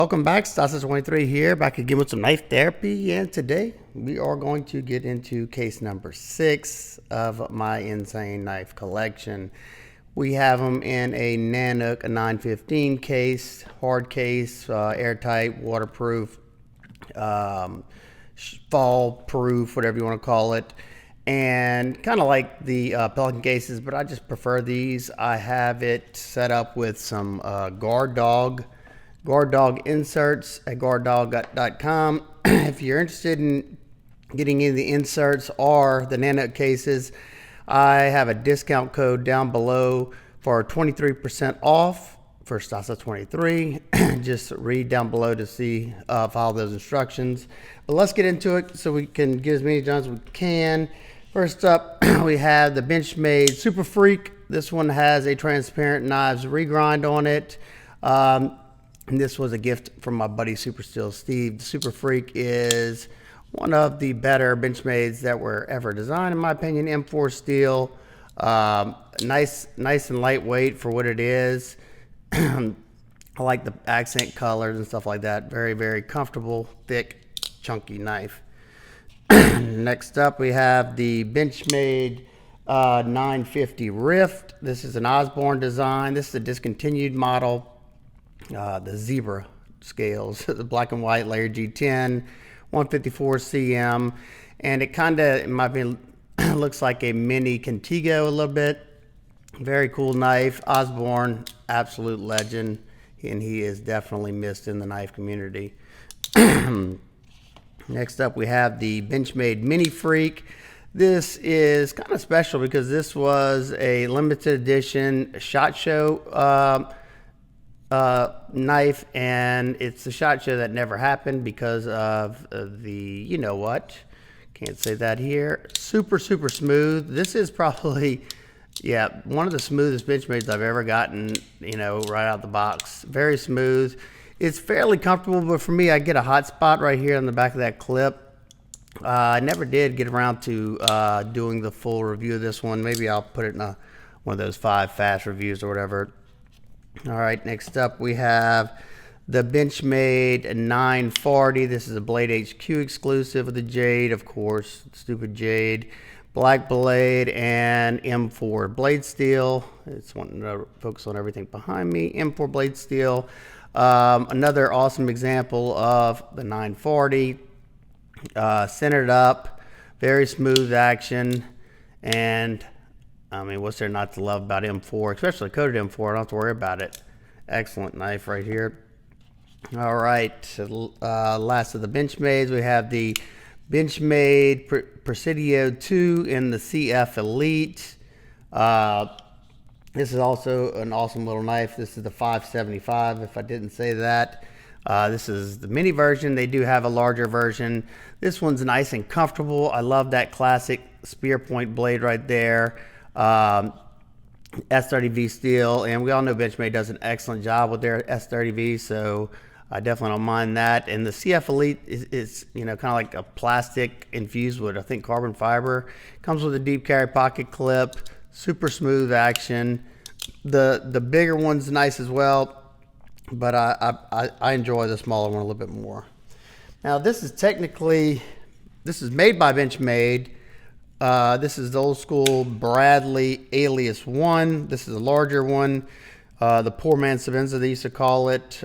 Welcome back, Stasa23 here, back again with some knife therapy, and today we are going to get into case number 6 of my insane knife collection. We have them in a Nanook, a 915 case, hard case, airtight, waterproof, fall proof, whatever you want to call it, and kind of like the Pelican cases, but I just prefer these. I have it set up with some guard dog inserts at guarddog.com. If you're interested in getting in the inserts or the Nanook cases, I have a discount code down below for 23% off for Stasa23. Just read down below to see follow those instructions. But let's get into it so we can get as many done as we can. First up, we have the Benchmade Super Freak. This one has a transparent knives regrind on it. And this was a gift from my buddy Super Steel Steve. The Super Freak is one of the better Benchmades that were ever designed, in my opinion. M4 steel, nice and lightweight for what it is. I like the accent colors and stuff like that. Very, very comfortable, thick, chunky knife. Next up, we have the Benchmade 950 Rift. This is an Osborne design. This is a discontinued model. The zebra scales, the black and white layer G10, 154 cm, and it kind of, in my opinion, looks like a mini Contigo a little bit. Very cool knife. Osborne, absolute legend, and he is definitely missed in the knife community. Next up, we have the Benchmade Mini Freak. This is kind of special because this was a limited edition SHOT Show knife, and it's a SHOT Show that never happened because of the, you know what, can't say that here. Super smooth. This is probably, yeah, one of the smoothest Benchmades I've ever gotten, you know, right out the box. Very smooth. It's fairly comfortable, but for me, I get a hot spot right here on the back of that clip. I never did get around to doing the full review of this one. Maybe I'll put it in one of those 5 fast reviews or whatever. All right, next up we have the Benchmade 940. This is a Blade HQ exclusive with the jade, of course, stupid jade, black blade, and M4 blade steel. It's wanting to focus on everything behind me. M4 blade steel. Another awesome example of the 940. Centered up, very smooth action, and I mean, what's there not to love about M4, especially coated M4? I don't have to worry about it. Excellent knife right here. All right, last of the Benchmades, we have the Benchmade Presidio 2 in the CF Elite. This is also an awesome little knife. This is the 575, if I didn't say that. This is the mini version. They do have a larger version. This one's nice and comfortable. I love that classic spear point blade right there. S30V steel, and we all know Benchmade does an excellent job with their S30V, so I definitely don't mind that. And the CF Elite is you know, kind of like a plastic infused with, I think, carbon fiber. Comes with a deep carry pocket clip, super smooth action. The bigger one's nice as well, but I enjoy the smaller one a little bit more. Now this is made by Benchmade. This is the old school Bradley ALIAS 1. This is a larger one. The poor man Savenza, they used to call it.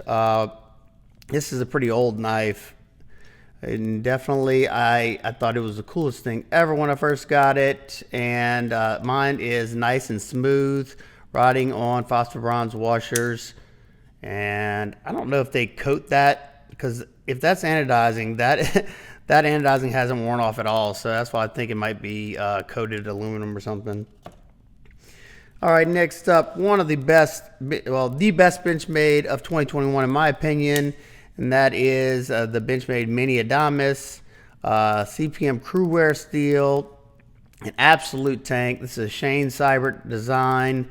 This is a pretty old knife. And definitely, I thought it was the coolest thing ever when I first got it. And mine is nice and smooth, riding on phosphor bronze washers. And I don't know if they coat that, because if that's anodizing, that anodizing hasn't worn off at all, so that's why I think it might be coated aluminum or something. All right, next up, one of the best, well, the best Benchmade of 2021 in my opinion, and that is the Benchmade Mini ADAMAS, CPM crewwear steel, an absolute tank. This is a Shane Seibert design.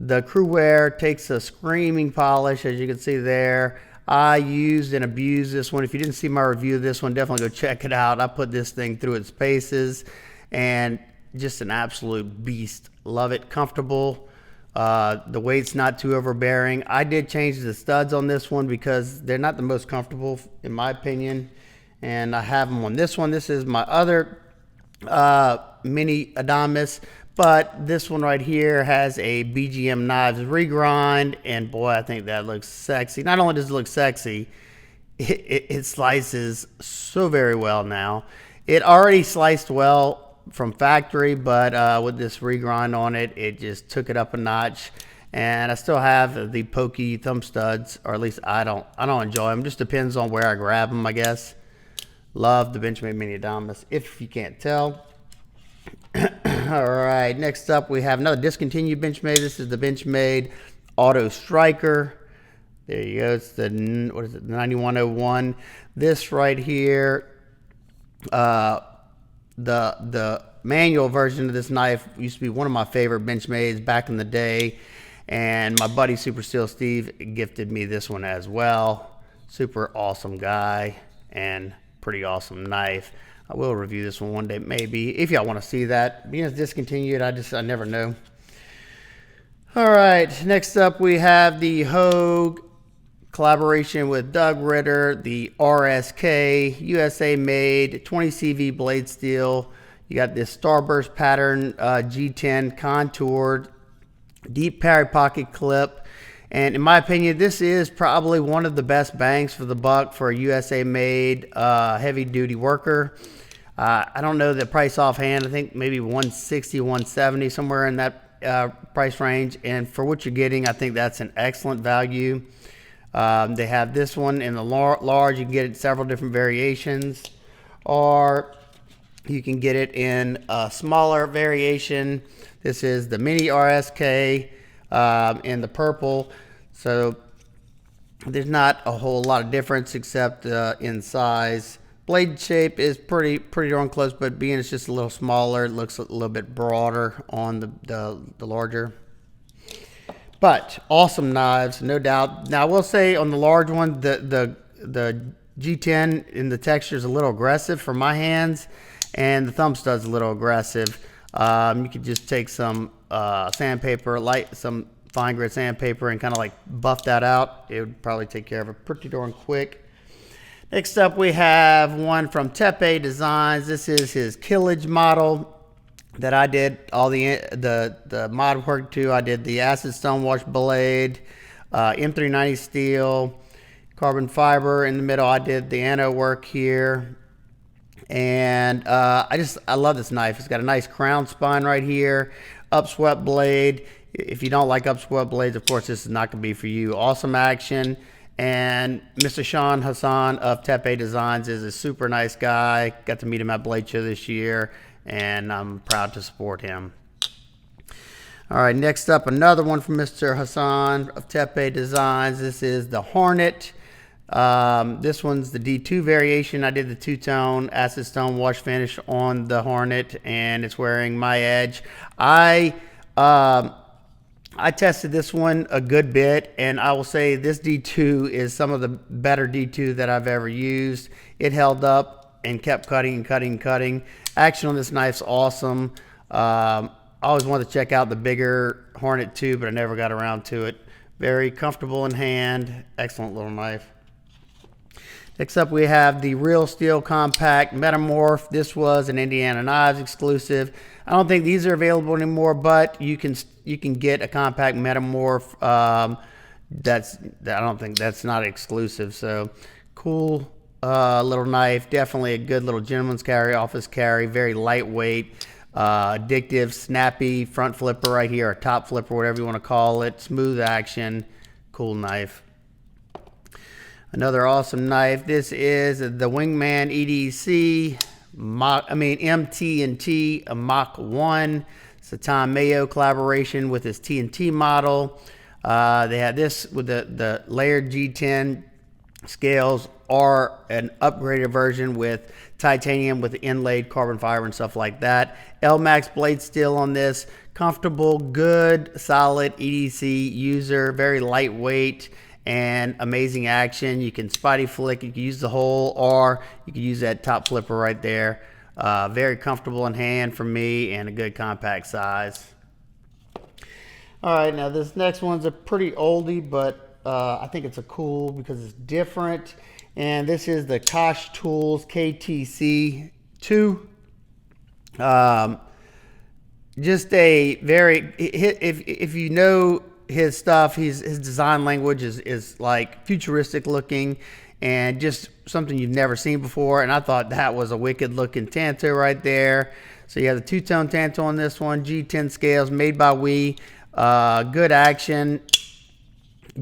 The crewwear takes a screaming polish, as you can see there. I used and abused this one. If you didn't see my review of this one, definitely go check it out. I put this thing through its paces, and just an absolute beast. Love it. Comfortable. The weight's not too overbearing. I did change the studs on this one because they're not the most comfortable in my opinion, and I have them on this one. This is my other mini ADAMAS, but this one right here has a BGM knives regrind, and boy, I think that looks sexy. Not only does it look sexy, it slices so very well now. It already sliced well from factory, but with this regrind on it, it just took it up a notch. And I still have the pokey thumb studs, or at least I don't enjoy them. Just depends on where I grab them, I guess. Love the Benchmade mini ADAMAS, if you can't tell. All right, next up we have another discontinued Benchmade. This is the Benchmade Auto STRYKER. There you go. It's the, what is it, 9101. This right here, the manual version of this knife used to be one of my favorite Benchmades back in the day, and my buddy Super Steel Steve gifted me this one as well. Super awesome guy and pretty awesome knife. I will review this one day maybe if y'all want to see that. Being discontinued, I never know. All right, next up we have the Hogue collaboration with Doug Ritter, the RSK USA made 20 CV blade steel. You got this starburst pattern G10 contoured deep parry pocket clip, and in my opinion this is probably one of the best bangs for the buck for a USA made heavy duty worker. I don't know the price offhand. I think maybe 160, 170, somewhere in that price range, and for what you're getting I think that's an excellent value. They have this one in the large. You can get it in several different variations, or you can get it in a smaller variation. This is the mini RSK in the purple. So there's not a whole lot of difference except in size. Blade shape is pretty darn close, but being it's just a little smaller, it looks a little bit broader on the larger. But awesome knives, no doubt. Now I will say on the large one, the G10 in the texture is a little aggressive for my hands, and the thumb stud's a little aggressive. You could just take some sandpaper, some fine grit sandpaper, and kind of like buff that out. It would probably take care of it pretty darn quick. Next up we have one from TEPE Designs. This is his KILIJ model that I did all the mod work to. I did the acid stonewash blade, M390 steel, carbon fiber in the middle. I did the anode work here, and I love this knife. It's got a nice crown spine right here, upswept blade. If you don't like upswept blades, of course this is not going to be for you. Awesome action, and Mr. Sean Hassan of TEPE Designs is a super nice guy. Got to meet him at Blade Show this year, and I'm proud to support him. All right, next up, another one from Mr. Hassan of TEPE Designs. This is the HORNET. This one's the D2 variation. I did the two-tone acid stone wash finish on the HORNET, and it's wearing my edge. I tested this one a good bit, and I will say this D2 is some of the better D2 that I've ever used. It held up and kept cutting and cutting and cutting. Action on this knife's awesome. I always wanted to check out the bigger HORNET 2, but I never got around to it. Very comfortable in hand. Excellent little knife. Next up we have the Real Steel Compact METAMORPH. This was an Indiana Knives exclusive. I don't think these are available anymore, but you can get a compact METAMORPH. I don't think that's not exclusive. So cool little knife. Definitely a good little gentleman's carry, office carry. Very lightweight, addictive, snappy front flipper right here, or top flipper, whatever you want to call it. Smooth action, cool knife. Another awesome knife. This is the Wingman EDC MT&T Mach 1. It's a Tom Mayo collaboration with his T&T model. They had this with the layered G10 scales, or an upgraded version with titanium with inlaid carbon fiber and stuff like that. LMAX blade steel on this. Comfortable, good, solid EDC user. Very lightweight and amazing action. You can spidey flick, you can use the hole, or you can use that top flipper right there. Very comfortable in hand for me, and a good compact size. All right, now this next one's a pretty oldie, but I think it's a cool because it's different. And this is the Kosh Tools KTC2. Just a very, if you know his stuff, his design language is like futuristic looking and just something you've never seen before. And I thought that was a wicked looking Tanto right there. So you have the two-tone Tanto on this one, G10 scales, made by We. Good action,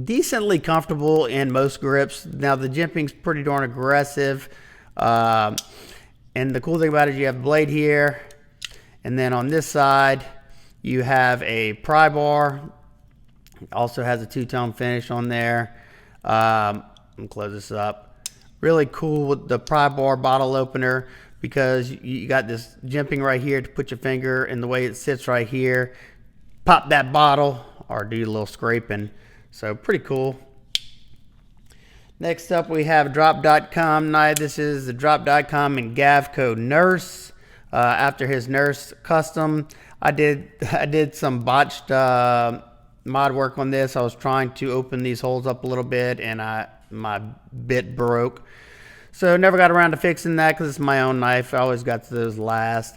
decently comfortable in most grips. Now the jimping's pretty darn aggressive. And the cool thing about it is you have a blade here. And then on this side, you have a pry bar. It also has a two-tone finish on there. Let me close this up. Really cool with the pry bar bottle opener because you got this jimping right here to put your finger in the way it sits right here. Pop that bottle or do a little scraping. So pretty cool. Next up, we have Drop.com knife. This is the Drop.com and Gavco Nurse. After his Nurse custom, I did some botched mod work on this. I was trying to open these holes up a little bit, and my bit broke. So never got around to fixing that because it's my own knife. I always got to those last.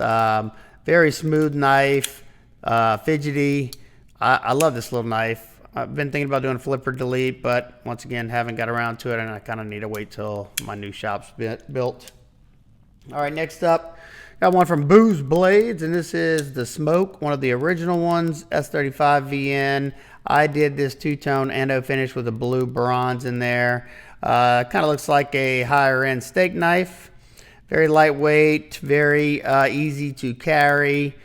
Very smooth knife, fidgety. I love this little knife. I've been thinking about doing flipper delete, but once again, haven't got around to it, and I kind of need to wait till my new shop's built. All right, next up, got one from Booz Blades, and this is the Smoke, one of the original ones, S35 VN. I did this two-tone endo finish with a blue bronze in there. Kind of looks like a higher-end steak knife. Very lightweight, very easy to carry.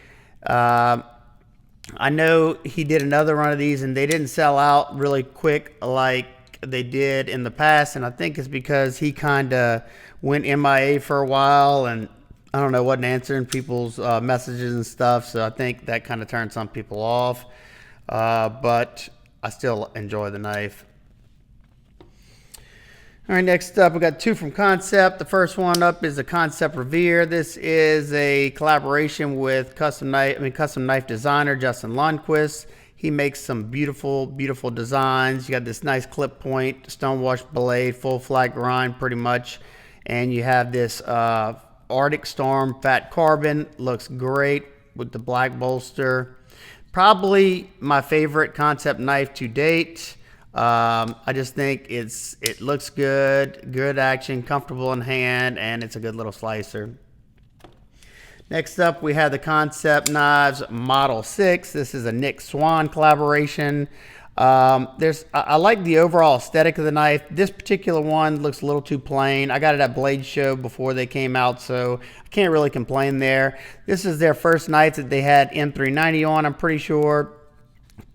I know he did another run of these, and they didn't sell out really quick like they did in the past, and I think it's because he kind of went MIA for a while, and I don't know, wasn't answering people's messages and stuff, so I think that kind of turned some people off, but I still enjoy the knife. All right, next up, we got two from Kansept. The first one up is the Kansept REVIER. This is a collaboration with custom knife designer Justin Lundquist. He makes some beautiful, beautiful designs. You got this nice clip point, stonewash blade, full flat grind pretty much, and you have this Arctic Storm fat carbon. Looks great with the black bolster. Probably my favorite Kansept knife to date. I just think it looks good action, comfortable in hand, and it's a good little slicer. Next up, we have the Kansept Knives Model 6. This is a Nick Swan collaboration. I like the overall aesthetic of the knife. This particular one looks a little too plain. I got it at Blade Show before they came out, so I can't really complain there. This is their first knife that they had M390 on, I'm pretty sure.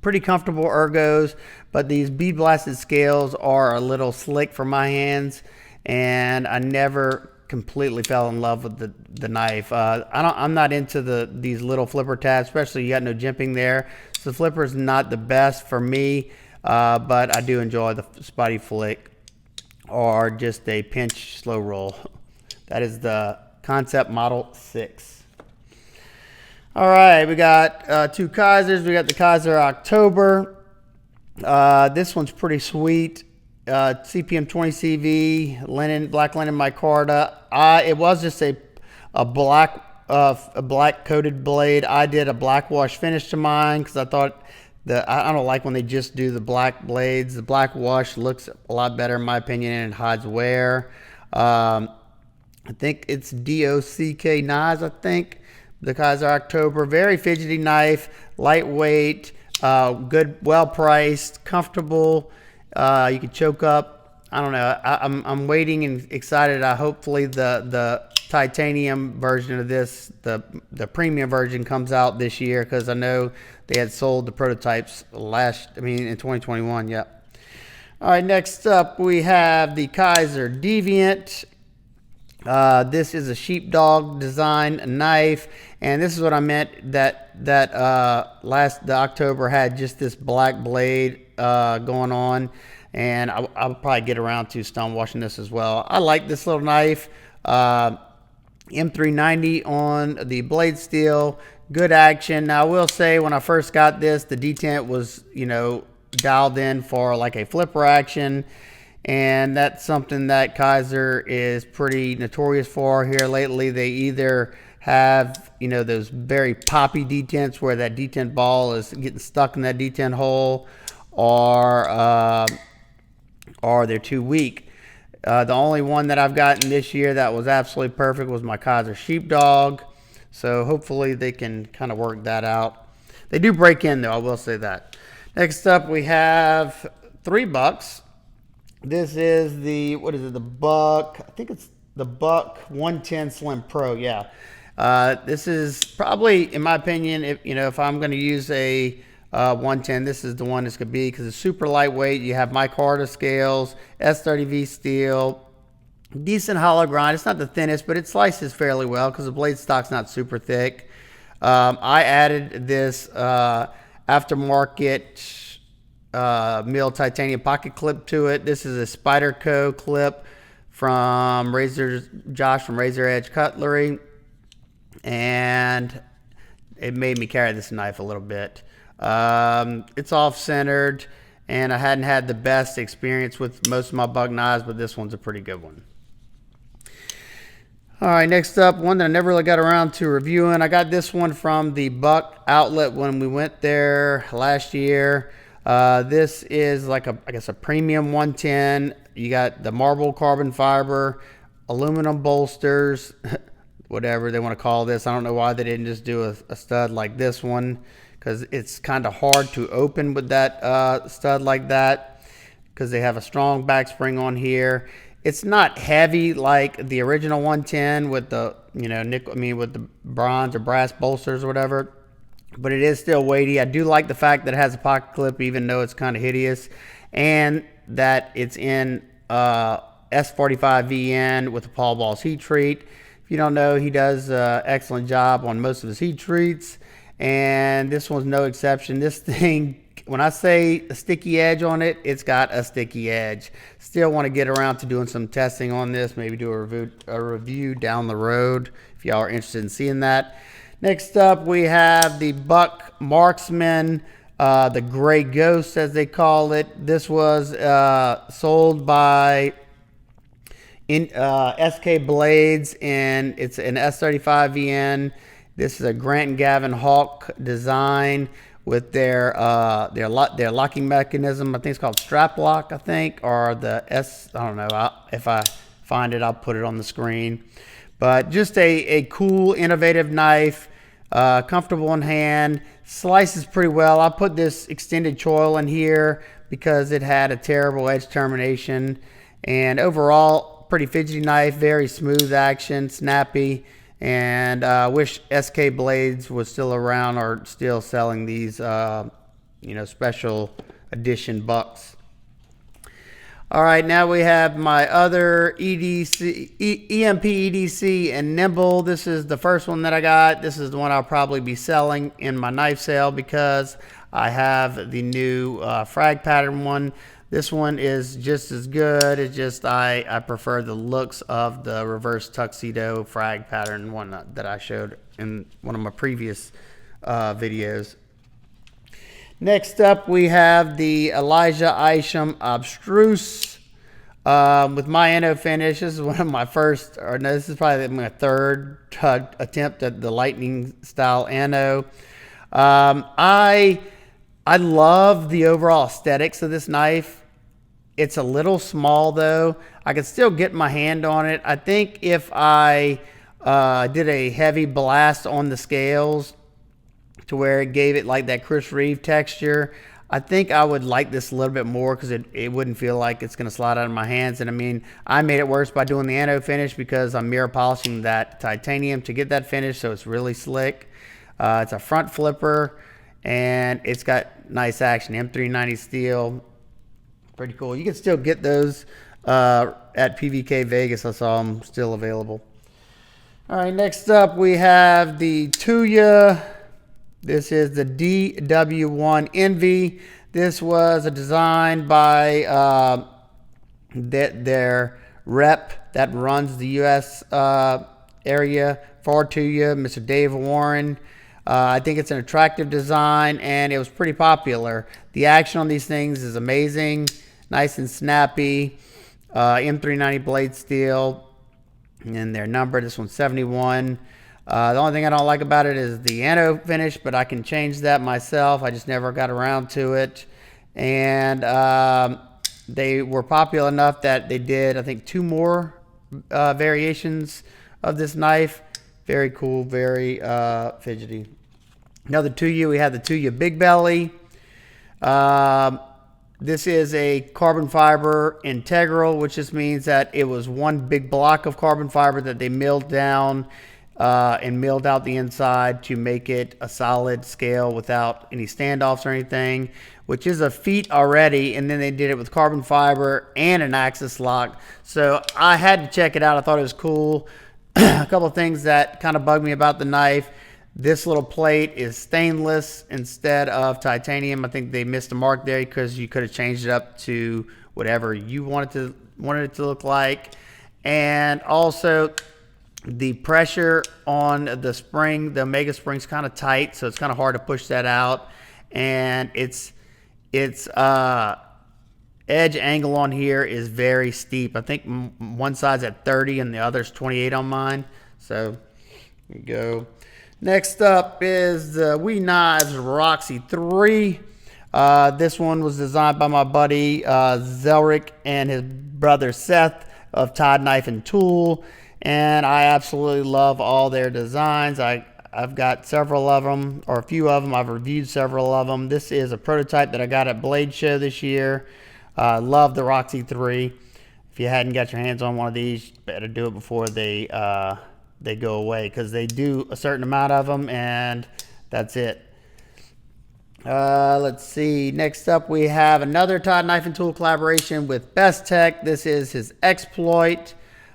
Pretty comfortable ergos, but these bead blasted scales are a little slick for my hands, and I never completely fell in love with the knife. I'm not into these little flipper tabs, especially you got no jimping there. So the flipper is not the best for me, but I do enjoy the Spidey flick or just a pinch slow roll. That is the Kansept Model 6. All right, we got two KIZERs. We got the KIZER October. This one's pretty sweet. CPM 20 CV, linen, black linen micarta. It was just a black coated blade. I did a black wash finish to mine because I thought I don't like when they just do the black blades. The black wash looks a lot better in my opinion, and it hides wear. I think it's DOCK knives, I think. The KIZER October, very fidgety knife, lightweight, good, well priced, comfortable. You can choke up. I don't know. I'm waiting and excited. Hopefully the titanium version of this, the premium version, comes out this year because I know they had sold the prototypes in 2021. Yep. All right. Next up, we have the KIZER DEVIANT. This is a sheepdog design knife, and this is what I meant that the October had just this black blade going on, and I'll probably get around to stone washing this as well. I like this little knife. M390 on the blade steel, good action. Now, I will say when I first got this, the detent was, you know, dialed in for like a flipper action. And that's something that KIZER is pretty notorious for here lately. They either have, you know, those very poppy detents where that detent ball is getting stuck in that detent hole, or they're too weak. The only one that I've gotten this year that was absolutely perfect was my KIZER Sheepdog. So hopefully they can kind of work that out. They do break in though, I will say that. Next up we have 3 bucks. This is the, what is it, the Buck, I think it's the Buck 110 Slim Pro, yeah. This is probably, in my opinion, if I'm going to use a 110, this is the one this could be, because it's super lightweight. You have micarta scales, S30V steel, decent hollow grind. It's not the thinnest, but it slices fairly well because the blade stock's not super thick. I added this aftermarket mill titanium pocket clip to it. This is a Spyderco clip from Josh from Razor Edge Cutlery, and it made me carry this knife a little bit. It's off-centered, and I hadn't had the best experience with most of my buck knives, but this one's a pretty good one. All right, next up, one that I never really got around to reviewing. I got this one from the Buck outlet when we went there last year. This is like I guess a premium 110. You got the marble carbon fiber, aluminum bolsters, whatever they want to call this. I don't know why they didn't just do a stud like this one, because it's kind of hard to open with that stud like that, because they have a strong back spring on here. It's not heavy like the original 110 with the, you know, with the bronze or brass bolsters or whatever, but it is still weighty. I do like the fact that it has a pocket clip, even though it's kind of hideous, and that it's in S45VN with the Paul Ball's heat treat. If you don't know, he does an excellent job on most of his heat treats, and this one's no exception. This thing, when I say a sticky edge on it, it's got a sticky edge. Still want to get around to doing some testing on this, maybe do a review down the road if y'all are interested in seeing that. Next up, we have the Buck Marksman, the Gray Ghost, as they call it. This was sold by SK Blades, and it's an S35VN. This is a Grant and Gavin Hawk design with their locking mechanism. I think it's called strap lock, I think, or the I don't know. If I find it, I'll put it on the screen. But just a cool, innovative knife. Comfortable in hand, slices pretty well. I put this extended choil in here because it had a terrible edge termination, and overall pretty fidgety knife, very smooth action, snappy, and I wish SK Blades was still around or still selling these special edition bucks. All right, now we have my other EMP EDC and Nimble. This is the first one that I got. This is the one I'll probably be selling in my knife sale because I have the new frag pattern one. This one is just as good. It's just I prefer the looks of the reverse tuxedo frag pattern one that I showed in one of my previous videos. Next up, we have the Elijah ISHAM ABSTRUCE with my anno finish. This is one of my first, or no, this is probably my third attempt at the lightning style anno. I love the overall aesthetics of this knife. It's a little small though. I can still get my hand on it. I think if I did a heavy blast on the scales, to where it gave it like that Chris Reeve texture, I think I would like this a little bit more because it wouldn't feel like it's going to slide out of my hands. And I mean, I made it worse by doing the anno finish because I'm mirror polishing that titanium to get that finish, so it's really slick. It's a front flipper, and it's got nice action. M390 steel, pretty cool. You can still get those at PVK Vegas. I saw them still available. All right, next up we have the TUYA. This is the DW1 Envy. This was a design by their rep that runs the U.S. area for TUYA, Mr. Dave Warren. I think it's an attractive design, and it was pretty popular. The action on these things is amazing, nice and snappy. M390 blade steel, and their number. This one's 71. The only thing I don't like about it is the anode finish, but I can change that myself. I just never got around to it. And they were popular enough that they did, I think, 2 more variations of this knife. Very cool, very fidgety. Another TUYA, we have the TUYA Big Belly. This is a carbon fiber integral, which just means that it was one big block of carbon fiber that they milled down and milled out the inside to make it a solid scale without any standoffs or anything, which is a feat already. And then they did it with carbon fiber and an axis lock. So I had to check it out. I thought it was cool. A couple of things that kind of bugged me about the knife. This little plate is stainless instead of titanium. I think they missed the mark there because you could have changed it up to whatever you wanted it to look like. And also the pressure on the spring, the Omega spring's kind of tight, so it's kind of hard to push that out. And its edge angle on here is very steep. I think one side's at 30 and the other's 28 on mine. So here you go. Next up is the WE Knives ROXI 3. This one was designed by my buddy Zelric and his brother Seth of Todd Knife and Tool. And I absolutely love all their designs. I've got several of them, or a few of them. I've reviewed several of them. This is a prototype that I got at Blade Show this year. Love the ROXI 3. If you hadn't got your hands on one of these, you better do it before they go away, because they do a certain amount of them, and that's it. Let's see. Next up, we have another Todd Knife and Tool collaboration with BESTECH. This is his Exploit.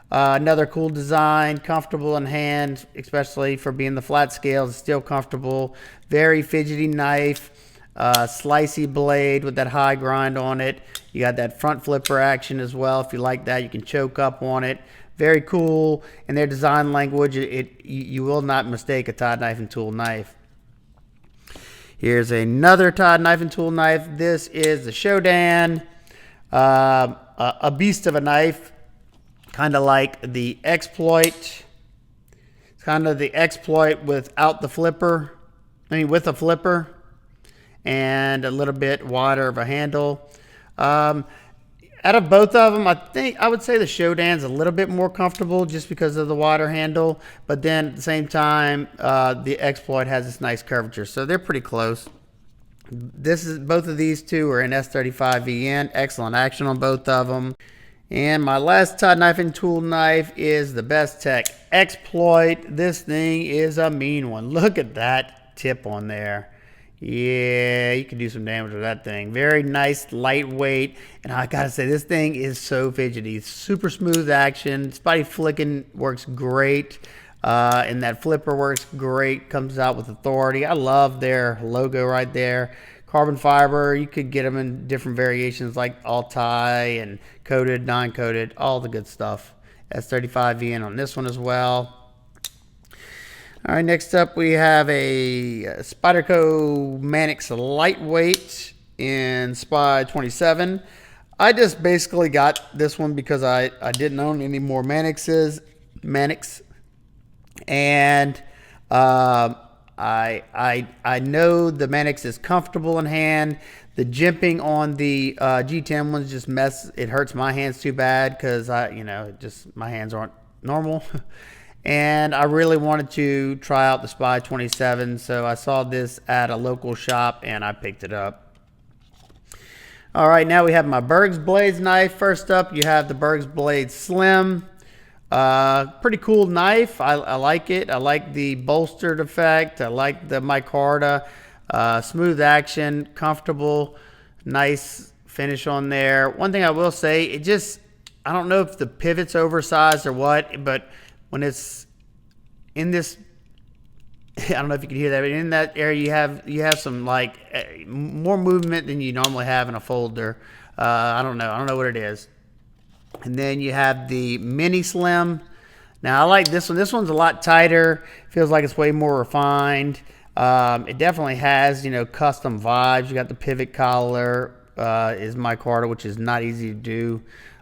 Another cool design, comfortable in hand, especially for being the flat scales. It's still comfortable. Very fidgety knife. Slicey blade with that high grind on it. You got that front flipper action as well. If you like that, you can choke up on it. Very cool. In their design language, you will not mistake a Todd Knife and Tool knife. Here's another Todd Knife and Tool knife. This is the Shodan. A beast of a knife. Kind of like the Exploit. It's kind of the Exploit without the flipper. I mean, with a flipper. And a little bit wider of a handle. Out of both of them, I would say the Shodan's a little bit more comfortable just because of the wider handle. But then at the same time, the Exploit has this nice curvature. So they're pretty close. Both of these two are in S35VN. Excellent action on both of them. And my last Todd Knife and Tool knife is the BESTECH Exploit. This thing is a mean one. Look at that tip on there. Yeah, you can do some damage with that thing. Very nice, lightweight. And I gotta say, this thing is so fidgety. Super smooth action. Spotty flicking works great. And that flipper works great. Comes out with authority. I love their logo right there. Carbon fiber, you could get them in different variations like all tie and coated, non-coated, all the good stuff. S35VN on this one as well. All right, next up we have a Spyderco MANIX lightweight in Spy 27. I just basically got this one because I didn't own any more MANIX, and I know the MANIX is comfortable in hand. The jimping on the G10 ones just it hurts my hands too bad because my hands aren't normal. And I really wanted to try out the Spy 27, so I saw this at a local shop and I picked it up. All right, now we have my Berg's Blades knife. First up, you have the Berg's Blade Slim. Pretty cool knife. I like it. I like the bolstered effect. I like the micarta. Smooth action, comfortable, nice finish on there. One thing I will say, I don't know if the pivot's oversized or what, but when it's in this, I don't know if you can hear that, but in that area you have some more movement than you normally have in a folder. I don't know what it is. And then you have the Mini Slim. Now I like this one. This one's a lot tighter. Feels like it's way more refined. It definitely has, you know, custom vibes. You got the pivot collar, is micarta, which is not easy to do.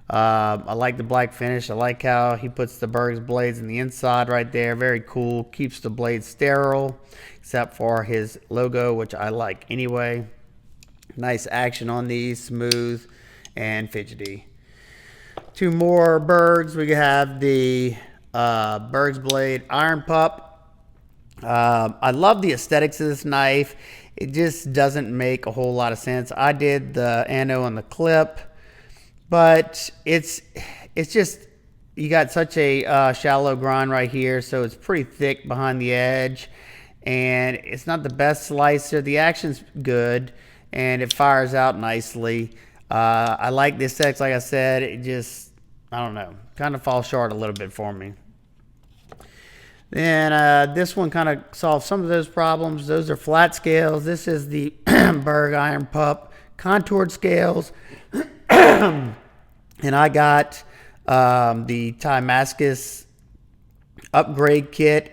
I like the black finish. I like how he puts the Berg's blades in the inside right there. Very cool. Keeps the blades sterile, except for his logo, which I like anyway. Nice action on these, smooth and fidgety. Two more Bergs. We have the Berg's blade iron pup. I love the aesthetics of this knife. It just doesn't make a whole lot of sense. I did the ano on the clip, but it's just, you got such a shallow grind right here, so it's pretty thick behind the edge, and it's not the best slicer. The action's good, and it fires out nicely. I like the aesthetics, like I said. It just, I don't know, kind of falls short a little bit for me. Then this one kind of solves some of those problems. Those are flat scales. This is the Berg Iron Pup contoured scales. And I got the Damascus upgrade kit.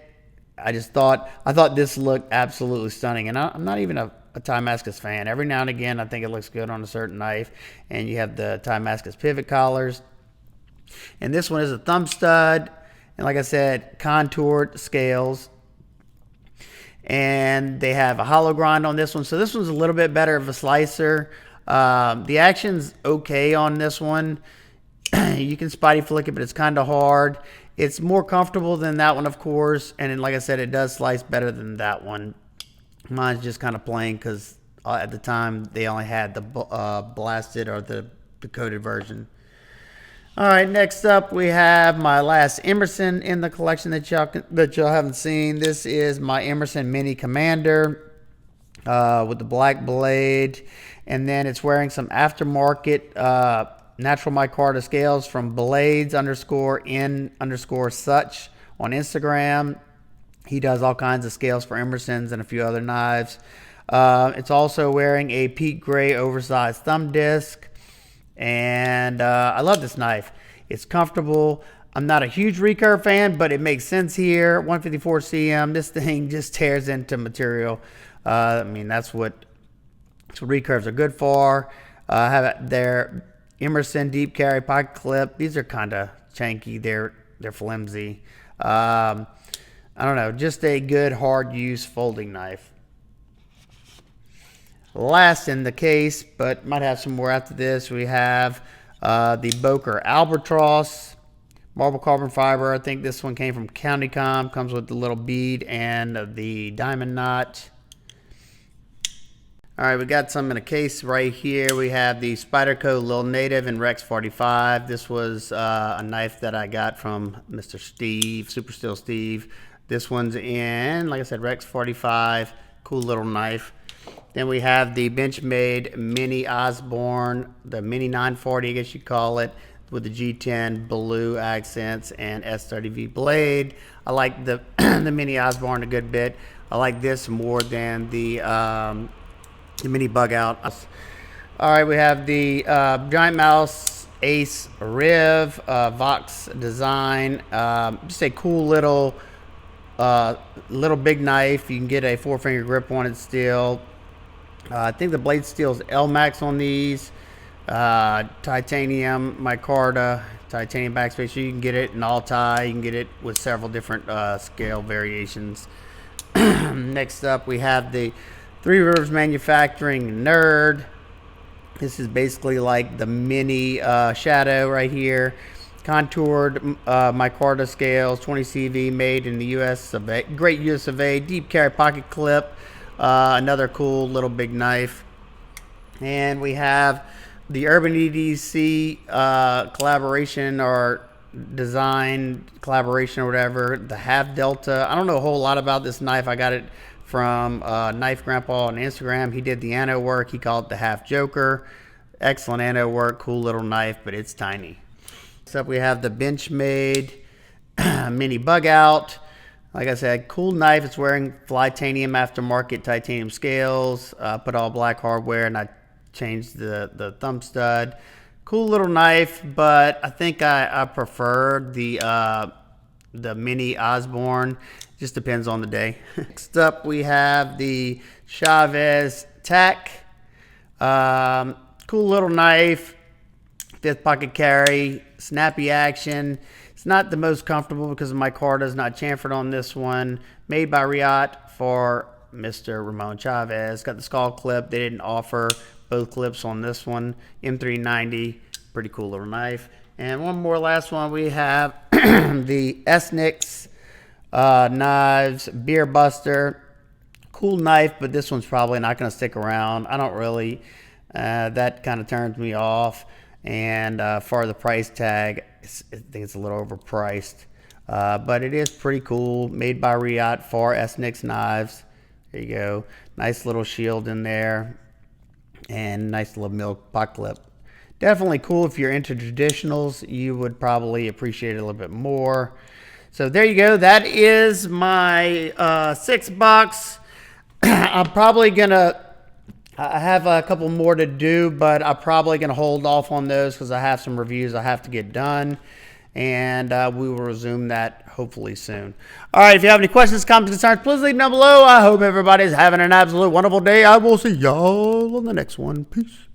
I thought this looked absolutely stunning. And I'm not even a Damascus fan. Every now and again, I think it looks good on a certain knife. And you have the Damascus pivot collars. And this one is a thumb stud. And like I said, contoured scales. And they have a hollow grind on this one. So this one's a little bit better of a slicer. The action's okay on this one. You can spotty flick it, but it's kind of hard. It's more comfortable than that one, of course. And then, like I said, it does slice better than that one. Mine's just kind of plain because at the time they only had the blasted or the coated version. All right, next up we have my last Emerson in the collection that y'all haven't seen. This is my Emerson Mini Commander with the black blade, and then it's wearing some aftermarket natural micarta scales from blades_in_such on Instagram. He does all kinds of scales for Emerson's and a few other knives. It's also wearing a peat gray oversized thumb disc. And I love this knife. It's comfortable. I'm not a huge recurve fan, but it makes sense here. 154 cm. This thing just tears into material. I mean, that's what recurves are good for. I have their Emerson deep carry pocket clip. These are kind of chanky. They're flimsy. I don't know. Just a good hard use folding knife. Last in the case, but might have some more after this, we have the BOKER ALBATROSS marble carbon fiber. I think this one came from KNIFETHERAPY. Comes with the little bead and the diamond knot. All right, we got some in a case right here. We have the Spyderco Lil Native in Rex 45. This was a knife that I got from Mr. Steve, Super Steel Steve. This one's in, like I said, Rex 45. Cool little knife. Then we have the Benchmade Mini Osborne, the Mini 940, I guess you call it, with the G10 blue accents and S30V blade. I like the the Mini Osborne a good bit. I like this more than the Mini Bug Out. All right, we have the Giant Mouse Ace Rev Vox design. Just a cool little big knife. You can get a 4-finger grip on it still. I think the blade steel is LMAX on these. Titanium micarta, titanium backspace. So you can get it in all tie. You can get it with several different scale variations. Next up, we have the Three Rivers Manufacturing Nerd. This is basically like the mini Shadow right here. Contoured micarta scales, 20 CV, made in the US of A. Great US of A. Deep carry pocket clip. Another cool little big knife. And we have the Urban EDC collaboration or design collaboration or whatever, the Half Delta. I don't know a whole lot about this knife. I got it from Knife Grandpa on Instagram. He did the ano work. He called it the Half Joker. Excellent ano work. Cool little knife, but it's tiny. Next up, we have the Benchmade Mini Bug Out. Like I said, cool knife. It's wearing Flytanium aftermarket titanium scales. Put all black hardware, and I changed the thumb stud. Cool little knife, but I think I prefer the Mini Osborne. Just depends on the day. Next up, we have the Chavez T.A.K. Cool little knife, 5th pocket carry, snappy action. It's not the most comfortable because my card is not chamfered on this one. Made by Riot for Mr. Ramon Chavez. Got the skull clip. They didn't offer both clips on this one. M390, pretty cool little knife. And one more last one, we have the SNIX knives Beer Buster. Cool knife, but this one's probably not going to stick around. I don't really, that kind of turns me off. And for the price tag, I think it's a little overpriced. But it is pretty cool. Made by Riot for SNIX knives. There you go. Nice little shield in there. And nice little milk pot clip. Definitely cool. If you're into traditionals, you would probably appreciate it a little bit more. So there you go. That is my 6 box. I'm probably gonna, I have a couple more to do, but I'm probably gonna hold off on those because I have some reviews I have to get done. And we will resume that hopefully soon. All right, if you have any questions, comments, concerns, please leave them down below. I hope everybody's having an absolute wonderful day. I will see y'all on the next one. Peace.